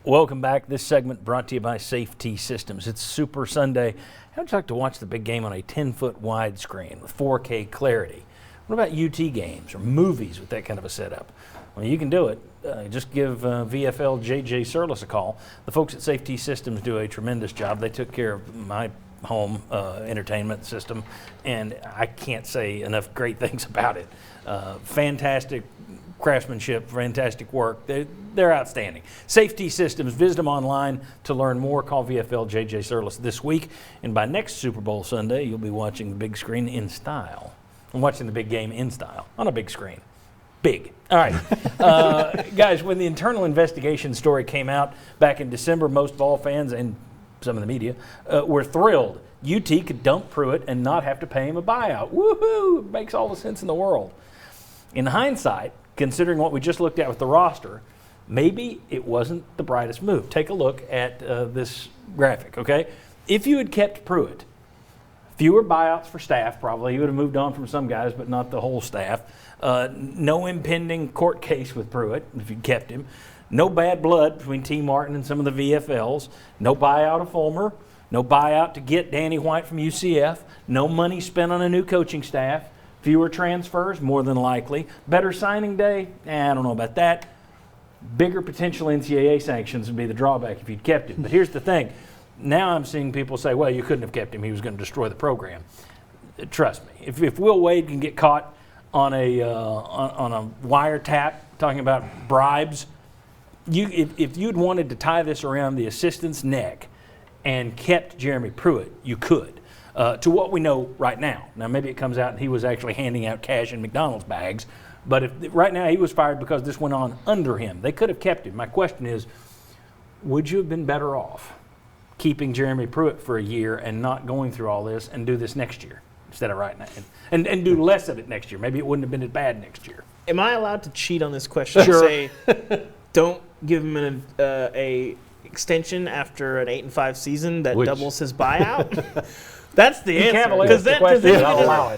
Welcome back. This segment brought to you by Safety Systems. It's Super Sunday. How'd you like to watch the big game on a 10-foot widescreen with 4K clarity? What about UT games or movies with that kind of a setup? Well, you can do it. Just give VFL JJ Surlis a call. The folks at Safety Systems do a tremendous job. They took care of my home entertainment system, and I can't say enough great things about it. Fantastic craftsmanship, fantastic work. They're outstanding. Safety Systems, visit them online to learn more. Call VFL JJ Surlis this week. And by next Super Bowl Sunday, you'll be watching the big screen in style. I'm watching the big game in style on a big screen. Big. All right. Guys, when the internal investigation story came out back in December, most Vol fans and some of the media were thrilled. UT could dump Pruitt and not have to pay him a buyout. Woohoo! It makes all the sense in the world. In hindsight, considering what we just looked at with the roster, maybe it wasn't the brightest move. Take a look at this graphic, okay? If you had kept Pruitt, fewer buyouts for staff probably. He would have moved on from some guys, but not the whole staff. No impending court case with Pruitt if you kept him. No bad blood between T. Martin and some of the VFLs. No buyout of Fulmer. No buyout to get Danny White from UCF. No money spent on a new coaching staff. Fewer transfers, more than likely. Better signing day? I don't know about that. Bigger potential NCAA sanctions would be the drawback if you'd kept him. But here's the thing. Now I'm seeing people say, well, you couldn't have kept him. He was going to destroy the program. Trust me. If Will Wade can get caught on a wiretap talking about bribes, if you'd wanted to tie this around the assistant's neck and kept Jeremy Pruitt, you could. To what we know right now. Now, maybe it comes out and he was actually handing out cash in McDonald's bags, but if right now he was fired because this went on under him. They could have kept him. My question is, would you have been better off keeping Jeremy Pruitt for a year and not going through all this and do this next year instead of right now? And do less of it next year. Maybe it wouldn't have been as bad next year. Am I allowed to cheat on this question Sure. and say, don't give him a extension after an 8-5 season that doubles his buyout? That's the answer. Because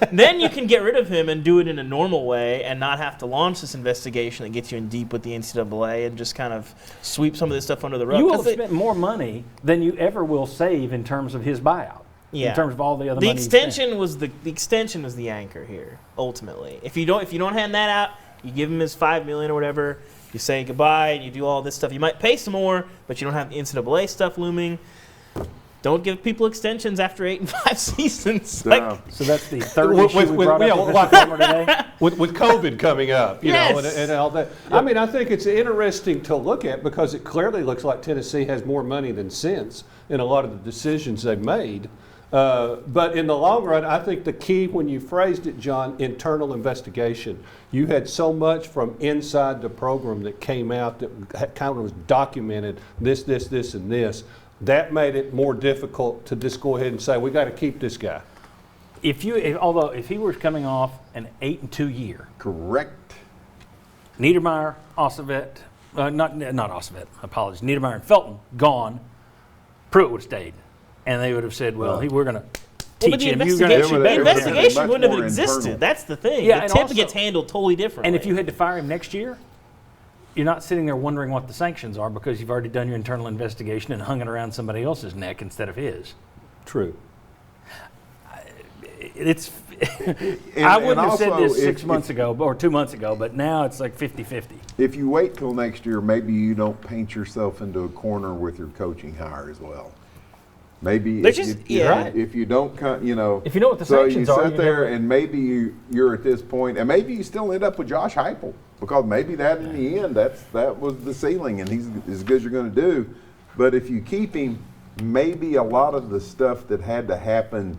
then you can get rid of him and do it in a normal way and not have to launch this investigation that gets you in deep with the NCAA and just kind of sweep some of this stuff under the rug. You will have spent more money than you ever will save in terms of his buyout. Yeah. In terms of all the other money. The extension was the anchor here, ultimately. If you don't hand that out, you give him his $5 million or whatever, you say goodbye and you do all this stuff. You might pay some more, but you don't have the NCAA stuff looming. Don't give people extensions after 8-5 seasons. So that's the third issue we brought up today. With COVID coming up, you Yes. know, and all that. I mean, I think it's interesting to look at because it clearly looks like Tennessee has more money than sense in a lot of the decisions they've made. But in the long run, I think the key when you phrased it, John, internal investigation, you had so much from inside the program that came out that kind of was documented, this, and this. That made it more difficult to just go ahead and say, we got to keep this guy. If he was coming off an 8-2 year. Correct. Niedermeyer, Ossovet, not Ossovet, apologies. Niedermeyer and Felton gone, Pruitt would have stayed. And they would have said, well, we're going to teach him. The investigation wouldn't have existed. Internal. That's the thing. Yeah, the tip gets handled totally differently. And if you had to fire him next year, you're not sitting there wondering what the sanctions are because you've already done your internal investigation and hung it around somebody else's neck instead of his. True. I wouldn't have said this 6 months ago or 2 months ago, but now it's like 50-50. If you wait till next year, maybe you don't paint yourself into a corner with your coaching hire as well. Maybe if you don't, you know. If you know what the sanctions are. So you sit there and maybe you're at this point, and maybe you still end up with Josh Heupel because maybe that in the end that was the ceiling, and he's as good as you're going to do. But if you keep him, maybe a lot of the stuff that had to happen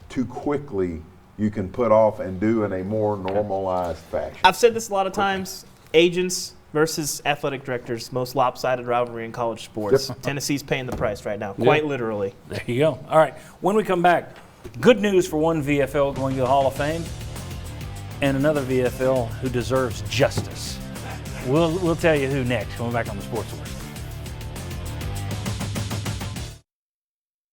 too quickly, you can put off and do in a more normalized fashion. I've said this a lot of times. Agents versus athletic directors, most lopsided rivalry in college sports. Tennessee's paying the price right now, quite literally. There you go. All right. When we come back, good news for one VFL going to the Hall of Fame and another VFL who deserves justice. We'll tell you who next. Coming back on the Sports Source.